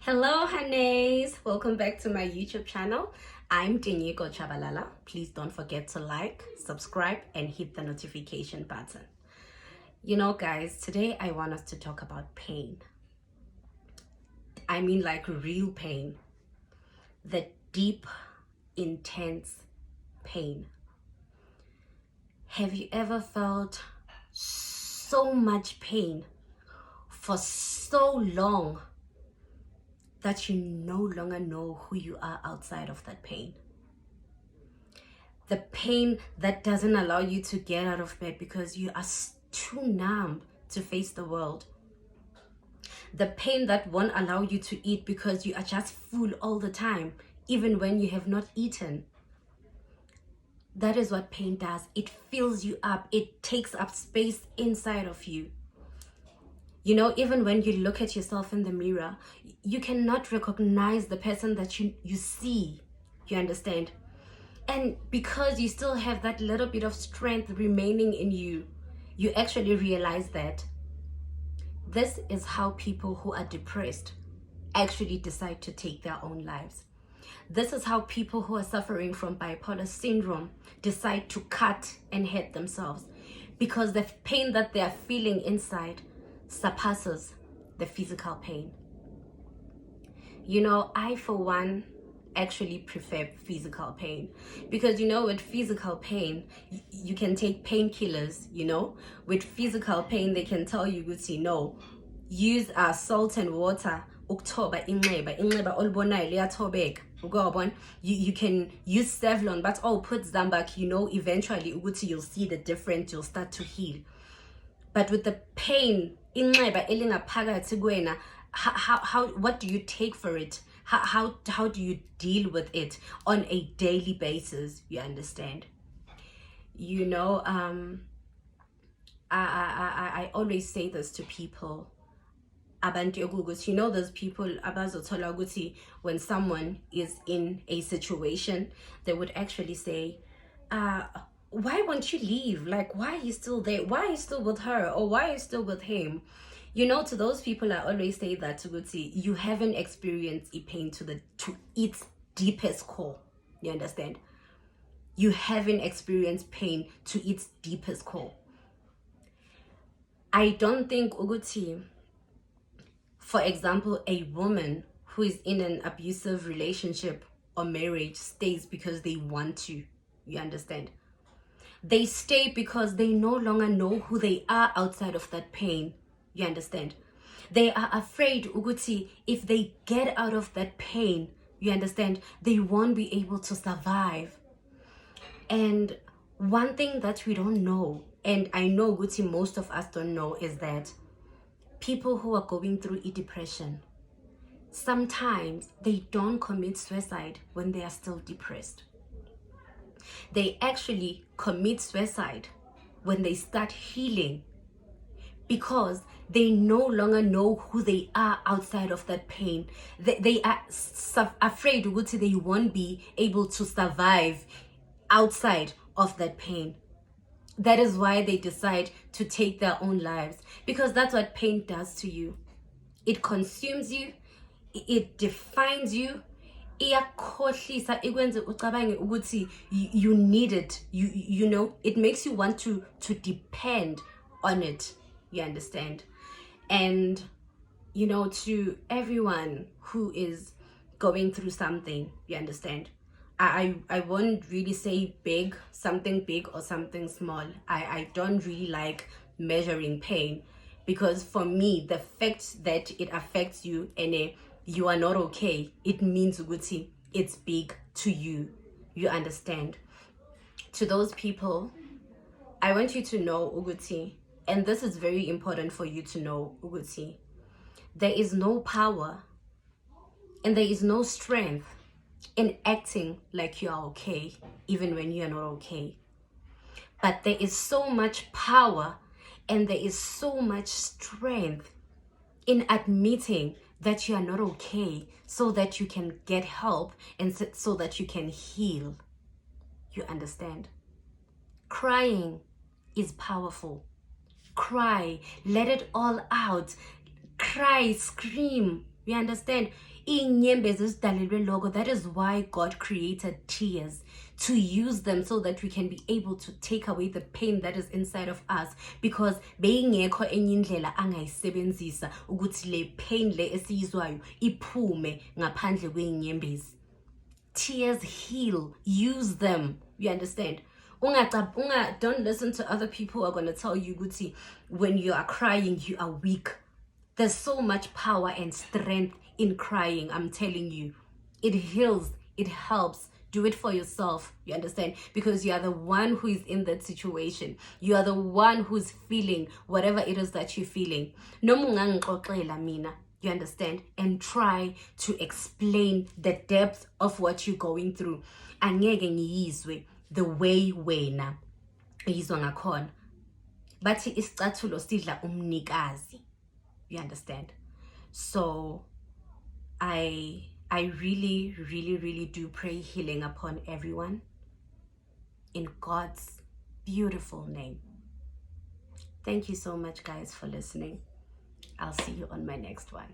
Hello, honeys. Welcome back to my YouTube channel. I'm Dinyiko Chabalala. Please don't forget to like, subscribe, and hit the notification button. You know, guys, today I want us to talk about pain. I mean, like real pain. The deep, intense pain. Have you ever felt so much pain for so long that you no longer know who you are outside of that pain? The pain that doesn't allow you to get out of bed because you are too numb to face the world. The pain that won't allow you to eat because you are just full all the time, even when you have not eaten. That is what pain does. It fills you up. It takes up space inside of you. You know, even when you look at yourself in the mirror, you cannot recognize the person that you see. You understand? And because you still have that little bit of strength remaining in you, you actually realize that this is how people who are depressed actually decide to take their own lives. This is how people who are suffering from bipolar syndrome decide to cut and hurt themselves, because the pain that they are feeling inside surpasses the physical pain. You know, I for one actually prefer physical pain, because you know, with physical pain you can take painkillers. You know, with physical pain they can tell you, you know, use salt and water. You can use Savlon, but put Zambak, you know, eventually you'll see the difference, you'll start to heal. But with the pain, what do you take for it? How do you deal with it on a daily basis? You understand? You know, I always say this to people. You know, there's people when someone is in a situation, they would actually say, why won't you leave? Like, why are you still there? Why are you still with her? Or why are you still with him? You know, to those people, I always say that you haven't experienced pain to its deepest core. You understand? You haven't experienced pain to its deepest core. I don't think for example, a woman who is in an abusive relationship or marriage stays because they want to. You understand? They stay because they no longer know who they are outside of that pain. You understand? They are afraid, Uguti, if they get out of that pain, you understand, they won't be able to survive. And one thing that we don't know, and I know, Uguti, most of us don't know, is that people who are going through depression, sometimes they don't commit suicide when they are still depressed. They actually commit suicide when they start healing, because they no longer know who they are outside of that pain. They are afraid they won't be able to survive outside of that pain. That is why they decide to take their own lives, because that's what pain does to you. It consumes you, it defines you, you need it. You know, it makes you want to depend on it. You understand? And you know, to everyone who is going through something, you understand, I won't really say big, something big or something small. I don't really like measuring pain, because for me, the fact that it affects you and you are not okay, it means Uguti, it's big to you. You understand? To those people, I want you to know, Uguti, and this is very important for you to know, Uguti, there is no power and there is no strength in acting like you are okay, even when you are not okay. But there is so much power and there is so much strength in admitting that you are not okay, so that you can get help and so that you can heal. You understand? Crying is powerful. Cry, let it all out. Cry, scream, You understand? That is why God created tears, to use them so that we can be able to take away the pain that is inside of us, because beyingekho enye indlela angayisebenzisa ukuthi le pain le esiyizwayo iphume ngaphandle kweinyembezi. Tears heal. Use them. You understand? Don't listen to other people who are going to tell you, Guti, when you are crying, you are weak. There's so much power and strength in crying. I'm telling you. It heals. It helps. Do it for yourself. You understand? Because you are the one who is in that situation. You are the one who's feeling whatever it is that you're feeling. No mungangixoxela mina. You understand? And try to explain the depth of what you're going through. Angeke ngiyizwe the way wena yizwa ngakhona. Bathi isicathulo sidla umnikazi. You understand? So I really, really, really do pray healing upon everyone in God's beautiful name. Thank you so much, guys, for listening. I'll see you on my next one.